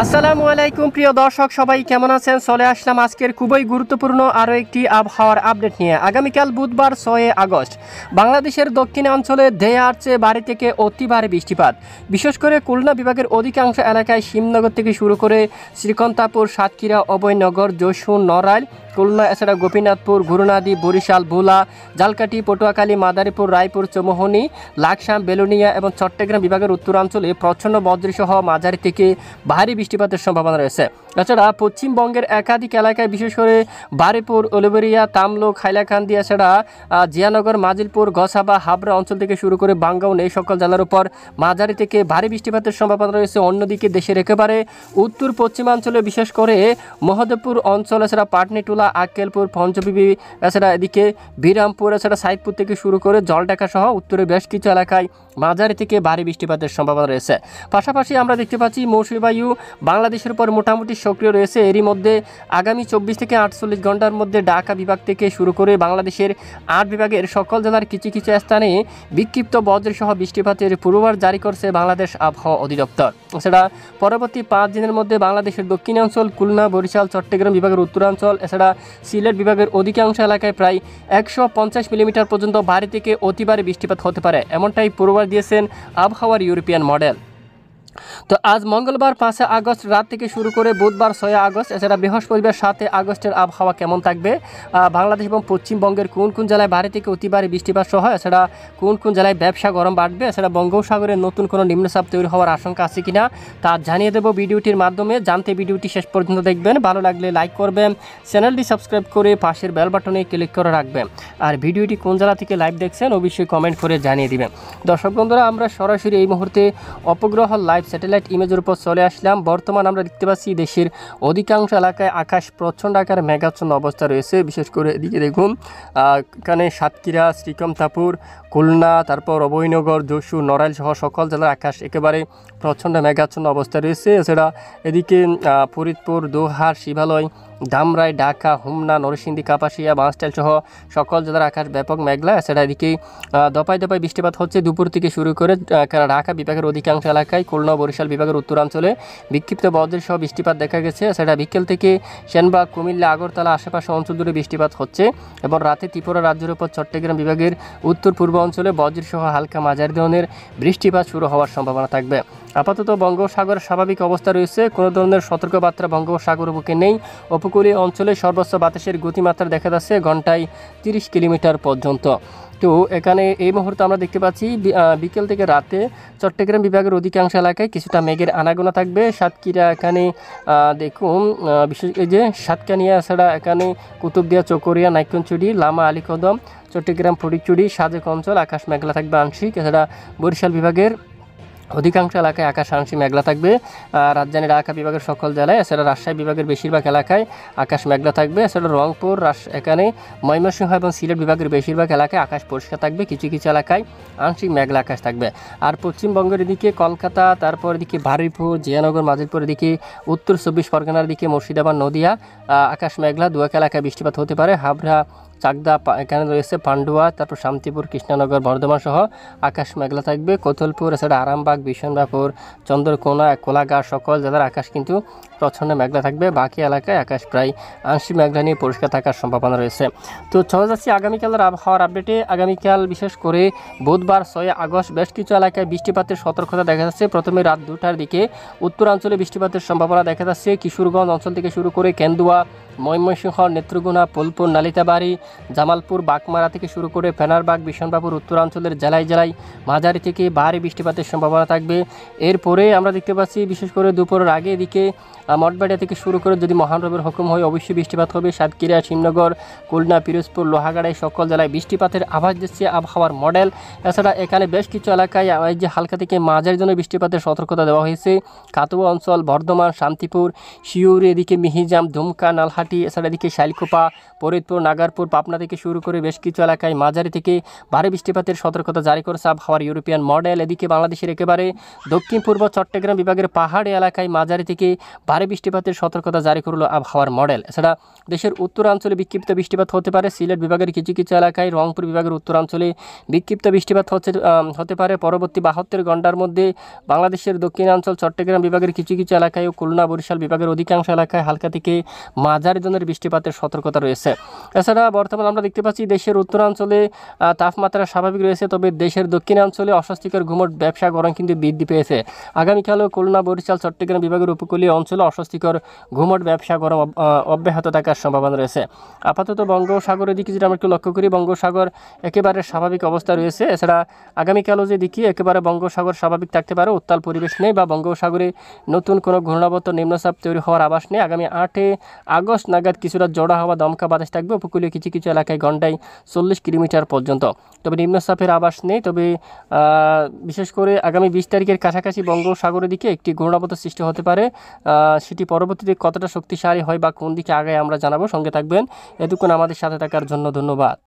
আসসালামু আলাইকুম প্রিয় দর্শক, সবাই কেমন আছেন? চলে আসলাম আজকের খুবই গুরুত্বপূর্ণ আরও একটি আবহাওয়ার আপডেট নিয়ে। আগামীকাল বুধবার 6 আগস্ট বাংলাদেশের দক্ষিণাঞ্চলে ধেয়ে আসছে ভারী থেকে অতি ভারী বৃষ্টিপাত। বিশেষ করে খুলনা বিভাগের অধিকাংশ এলাকায় শিবনগর থেকে শুরু করে শ্রীকান্তাপুর, সাতক্ষীরা, অভয়নগর, যশোর, নড়াইল, খুলনা, এছাড়া গোপীনাথপুর, গুরুনাদি, বরিশাল, ভোলা, জালকাঠি, পটুয়াখালী, মাদারীপুর, রায়পুর, চৌমোহনী, লাকসাম, বেলোনিয়া এবং চট্টগ্রাম বিভাগের উত্তরাঞ্চলে প্রচ্ছন্ন বজ্রসহ মাঝারি থেকে ভারী বৃষ্টিপাতের সম্ভাবনা রয়েছে। এছাড়া পশ্চিমবঙ্গের একাধিক এলাকায় বিশেষ করে বারুইপুর, উলুবেড়িয়া, তামলুক, হাইলাকান্দি, এছাড়া জিয়ানগর, মাজিলপুর, গসাবা, হাবড়া অঞ্চল থেকে শুরু করে বাঙ্গাউন এই সকল জেলার উপর মাঝারি থেকে ভারী বৃষ্টিপাতের সম্ভাবনা রয়েছে। অন্যদিকে দেশের একেবারে উত্তর পশ্চিমাঞ্চলে বিশেষ করে মহদেবপুর অঞ্চল, এছাড়া পাটনিটুলা, আক্কেলপুর, পঞ্চবিবি, এছাড়া এদিকে বিরামপুর, এছাড়া সাইদপুর থেকে শুরু করে জলঢাকা সহ উত্তরের বেশ কিছু এলাকায় মাঝারি থেকে ভারী বৃষ্টিপাতের সম্ভাবনা রয়েছে। পাশাপাশি আমরা দেখতে পাচ্ছি মৌসুমী বায়ু বাংলাদেশের উপর মোটামুটি সক্রিয় রয়েছে। এরই মধ্যে আগামী 24 থেকে 48 ঘন্টার মধ্যে ঢাকা বিভাগ থেকে শুরু করে বাংলাদেশের 8 বিভাগের সকল জেলার কিছু কিছু স্থানে বিক্ষিপ্ত বজ্রসহ বৃষ্টিপাতের পূর্বাভাস জারি করছে বাংলাদেশ আবহাওয়া অধিদপ্তর। এছাড়া পরবর্তী 5 দিনের মধ্যে বাংলাদেশের দক্ষিণাঞ্চল, খুলনা, বরিশাল, চট্টগ্রাম বিভাগের উত্তরাঞ্চল, এছাড়া সিলেট বিভাগের অধিকাংশ এলাকায় প্রায় 150 মিলিমিটার পর্যন্ত ভারী থেকে অতি ভারী বৃষ্টিপাত হতে পারে, এমনটাই পূর্বাভাস দিয়েছেন আবহাওয়ার ইউরোপিয়ান মডেল। তো আজ মঙ্গলবার 5 আগস্ট রাত থেকে শুরু করে বুধবার 6 আগস্ট, এছাড়া বৃহস্পতিবার 7 আগস্টের আবহাওয়া কেমন থাকবে, বাংলাদেশ এবং পশ্চিমবঙ্গের কোন কোন জেলায় ভারী থেকে অতি ভারী বৃষ্টিপাত সহ, এছাড়া কোন কোন জেলায় ব্যবসা গরম বাড়বে, এছাড়া বঙ্গোপসাগরে নতুন কোনো নিম্নচাপ তৈরি হওয়ার আশঙ্কা আছে কিনা তা জানিয়ে দেব ভিডিওটির মাধ্যমে। জানতে ভিডিওটি শেষ পর্যন্ত দেখবেন, ভালো লাগলে লাইক করবেন, চ্যানেলটি সাবস্ক্রাইব করে পাশের বেল বাটনে ক্লিক করে রাখবেন। আর ভিডিওটি কোন জেলা থেকে লাইভ দেখছেন অবশ্যই কমেন্ট করে জানিয়ে দিবেন। দর্শক বন্ধুরা, আমরা সরাসরি এই মুহূর্তে উপগ্রহ লাইভ স্যাটেলাইট ইমেজের উপর চলে আসলাম। বর্তমান আমরা দেখতে পাচ্ছি দেশের অধিকাংশ এলাকায় আকাশ প্রচণ্ড আকারে মেঘাচ্ছন্ন অবস্থা রয়েছে। বিশেষ করে এদিকে দেখুন, এখানে সাতক্ষীরা, শ্রীকান্তাপুর, খুলনা, তারপর অভয়নগর, যশোর, নড়াইল সহ সকল জেলার আকাশ একেবারে প্রচণ্ড মেঘাচ্ছন্ন অবস্থা রয়েছে। এছাড়া এদিকে ফরিদপুর, দোহার, শিবালয়, ধামরাই, ঢাকা, হোমনা, নরসিংদী, কাপাসিয়া, বাঁশটাইল সহ সকল জেলার আকাশ ব্যাপক মেঘলা। এছাড়া এদিকে দফায় দফায় বৃষ্টিপাত হচ্ছে দুপুর থেকে শুরু করে ঢাকা বিভাগের অধিকাংশ এলাকায়, খুলনা, বরিশাল বিভাগের উত্তরাঞ্চলে বিক্ষিপ্ত বজ্রসহ বৃষ্টিপাত দেখা গেছে। এছাড়া বিকেল থেকে সেনবাগ, কুমিল্লা, আগরতলা আশেপাশে অঞ্চল জুড়ে বৃষ্টিপাত হচ্ছে এবং রাতে ত্রিপুরা রাজ্যের উপর চট্টগ্রাম বিভাগের উত্তর পূর্ব অঞ্চলে বজ্রসহ হালকা মাঝারি ধরনের বৃষ্টিপাত শুরু হওয়ার সম্ভাবনা থাকবে। আপাতত বঙ্গোপসাগরের স্বাভাবিক অবস্থা রয়েছে, কোনো ধরনের সতর্কবার্তা বঙ্গোপসাগর বুকে নেই। উপকূলীয় অঞ্চলে সর্বোচ্চ বাতাসের গতিমাত্রা দেখা যাচ্ছে ঘন্টায় 30 কিলোমিটার পর্যন্ত। তো এখানে এই মুহূর্তে আমরা দেখতে পাচ্ছি বিকেল থেকে রাতে চট্টগ্রাম বিভাগের অধিকাংশ এলাকায় কিছুটা মেঘের আনাগোনা থাকবে। সাতক্ষীরা এখানে দেখুন, বিশেষ এই যে সাতকানিয়া, এছাড়া এখানে কুতুবদিয়া, চকরিয়া, নাইকনচুরি, লামা, আলীকদম, চট্টগ্রাম, ফটিকচুরি, সাজেক অঞ্চল আকাশ মেঘলা থাকবে আংশিক। এছাড়া বরিশাল বিভাগের অধিকাংশ এলাকায় আকাশ আংশিক মেঘলা থাকবে। রাজধানী ঢাকা বিভাগের সকল জেলায়, এছাড়া রাজশাহী বিভাগের বেশিরভাগ এলাকায় আকাশ মেঘলা থাকবে। এছাড়া রংপুর, এখানে ময়মনসিংহ এবং সিলেট বিভাগের বেশিরভাগ এলাকায় আকাশ পরিষ্কার থাকবে, কিছু কিছু এলাকায় আংশিক মেঘলা আকাশ থাকবে। আর পশ্চিমবঙ্গের এদিকে কলকাতা, তারপর এদিকে বারুইপুর, জিয়ানগর, মাজিলপুর, এদিকে উত্তর 24 পরগনার দিকে মুর্শিদাবাদ, নদিয়া আকাশ মেঘলা, দু এক এলাকায় বৃষ্টিপাত হতে পারে। হাবড়া, চাকদা, এখানে রয়েছে পান্ডুয়া, তারপর শান্তিপুর, কৃষ্ণনগর, বর্ধমান সহ আকাশ মেঘলা থাকবে। কোতলপুর, এছাড়া আরামবাগ, বিশনবাপুর, চন্দ্রকোনা, কোলাঘাট সকল জেলার আকাশ কিন্তু প্রচ্ছন্ন মেঘলা থাকবে। বাকি এলাকায় আকাশ প্রায় আংশিক মেঘলা নিয়ে পরিষ্কার থাকার সম্ভাবনা রয়েছে। তো চলে যাচ্ছি আগামীকালের আবহাওয়ার আপডেটে। আগামীকাল বিশেষ করে বুধবার 6 আগস্ট বেশ কিছু এলাকায় বৃষ্টিপাতের সতর্কতা দেখা যাচ্ছে। প্রথমে রাত 2টার দিকে উত্তরাঞ্চলে বৃষ্টিপাতের সম্ভাবনা দেখা যাচ্ছে। কিশোরগঞ্জ অঞ্চল থেকে শুরু করে কেন্দুয়া, ময়মনসিংহ, নেত্রকোনা, ফুলপুর, নালিতাবাড়ি, জামালপুর, বাগমারা থেকে শুরু করে ফেনারবাগ, বিশনবাপুর উত্তরাঞ্চলের জেলায় জেলায় মাঝারি থেকে ভারী বৃষ্টিপাতের সম্ভাবনা থাকবে। এরপরে আমরা দেখতে পাচ্ছি বিশেষ করে দুপুরের আগে এদিকে মঠবাড়িয়া থেকে শুরু করে যদি মহানরবের হুকুম হয় অবশ্যই বৃষ্টিপাত হবে। সাতক্ষীরা, শিবনগর, খুলনা, পিরোজপুর, লোহাগাড়ায় সকল জেলায় বৃষ্টিপাতের আভাস দিচ্ছে আবহাওয়ার মডেল। এছাড়া এখানে বেশ কিছু এলাকায় এই যে হালকা থেকে মাঝারি জন্য বৃষ্টিপাতের সতর্কতা দেওয়া হয়েছে। কাতুয়া অঞ্চল, বর্ধমান, শান্তিপুর, শিউরি, এদিকে মিহিজাম, দুমকা, নালহাটি, এছাড়া এদিকে শাইলকুপা, ফরিদপুর, নাগারপুর, পাবনা থেকে শুরু করে বেশ কিছু এলাকায় মাঝারি থেকে ভারী বৃষ্টিপাতের সতর্কতা জারি করেছে আবহাওয়ার ইউরোপিয়ান মডেল। এদিকে বাংলাদেশের একেবারে দক্ষিণ পূর্ব চট্টগ্রাম বিভাগের পাহাড়ি এলাকায় মাঝারি থেকে ভারী বৃষ্টিপাতের সতর্কতা জারি করলো আবহাওয়ার মডেল। এছাড়া দেশের উত্তরাঞ্চলে বিক্ষিপ্ত বৃষ্টিপাত হতে পারে। সিলেট বিভাগের কিছু কিছু এলাকায়, রংপুর বিভাগের উত্তরাঞ্চলে বিক্ষিপ্ত বৃষ্টিপাত হতে পারে পরবর্তী 72 ঘন্টার মধ্যে। বাংলাদেশের দক্ষিণাঞ্চল চট্টগ্রাম বিভাগের কিছু কিছু এলাকায় ও খুলনা বরিশাল বিভাগের অধিকাংশ এলাকায় হালকা থেকে মাঝারি ধরনের বৃষ্টিপাতের সতর্কতা রয়েছে। এছাড়া বর্তমানে আমরা দেখতে পাচ্ছি দেশের উত্তরাঞ্চলে তাপমাত্রা স্বাভাবিক রয়েছে, তবে দেশের দক্ষিণাঞ্চলে অস্বস্তিকর ঘুমট ব্যবসা গরম কিন্তু বৃদ্ধি পেয়েছে। আগামীকালও খুলনা বরিশাল চট্টগ্রাম বিভাগের উপকূলীয় অঞ্চলে অস্বস্তিকর ঘুমট ব্যবসা গরম অব্যাহত থাকার সম্ভাবনা রয়েছে। আপাতত বঙ্গোপসাগরের দিকে যেটা আমরা একটু লক্ষ্য করি, বঙ্গোপসাগর একেবারে স্বাভাবিক অবস্থা রয়েছে। এছাড়া আগামীকালও যে দেখি একেবারে বঙ্গোপসাগর স্বাভাবিক থাকতে পারে, উত্তাল পরিবেশ নেই বা বঙ্গোপসাগরে নতুন কোনো ঘূর্ণাবর্ত নিম্নচাপ তৈরি হওয়ার আভাস নেই। আগামী 8 আগস্ট নাগাদ কিছুটা জোড়া হওয়া দমকা বাতাস থাকবে উপকূলীয় কিছু কিছু এলাকায় ঘন্টায় 40 কিলোমিটার পর্যন্ত, তবে নিম্নচাপের আভাস নেই। তবে বিশেষ করে আগামী 20 তারিখের কাছাকাছি বঙ্গোপসাগরের দিকে একটি ঘূর্ণাবর্ত সৃষ্টি হতে পারে। সেটি পরবর্তীতে কতটা শক্তিশালী হয় বা কোন দিকে আগায় আমরা জানাবো। সঙ্গে থাকবেন। এতক্ষণ আমাদের সাথে থাকার জন্য ধন্যবাদ।